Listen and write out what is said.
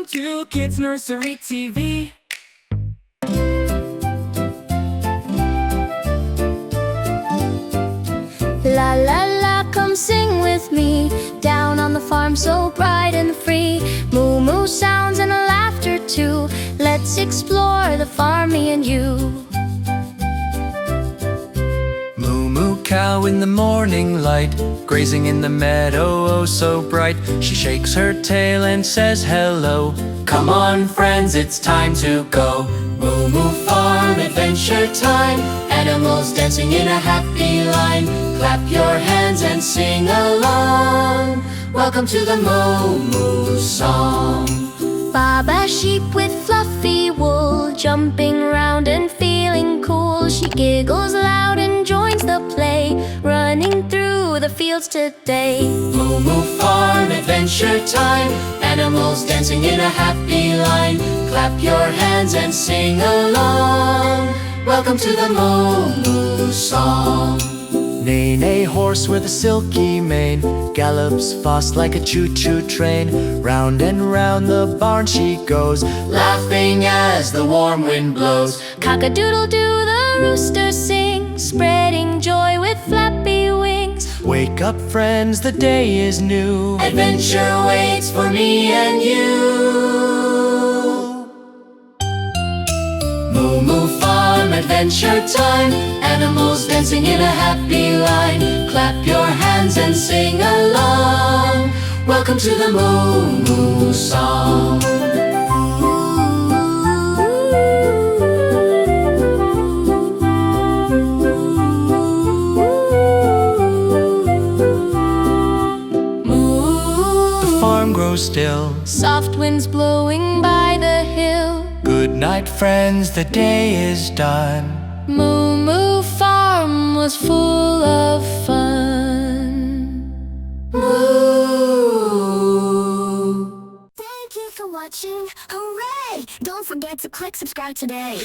Welcome to Kids Nursery TV. La la la, come sing with me. Down on the farm so bright and free. Moo moo sounds and a laughter too. Let's explore the farm, me and you. Moo moo cow in the morning light, grazing in the meadow oh so bright. She shakes her tail and says hello. Come on friends, it's time to go. Moo moo farm adventure time. Animals dancing in a happy line. Clap your hands and sing along. Welcome to the Moo Moo song. Baba sheep with fluffy wool, jumping round and feeling cool. She giggles loud and joins the play, running through the fields today. Moo moo farm adventure time. Animals dancing in a happy line. Clap your hands and sing along. Welcome to the Moo Moo song. Neigh neigh horse with a silky mane, gallops fast like a choo-choo train. Round and round the barn she goes, laughing as the warm wind blows. Cock-a-doodle-doo, the rooster sings, spreading joy with flappy wings. Wake up friends, the day is new. Adventure waits for me and you. Moo moo farm adventure time. Animals dancing in a happy line. Clap your hands and sing along. Welcome to the Moo Moo song. The farm grows still, Soft winds blowing by the hill. good night friends, the day is done. Moo Moo Farm was full of fun. Moo. Thank you for watching. Hooray! Don't forget to click subscribe today.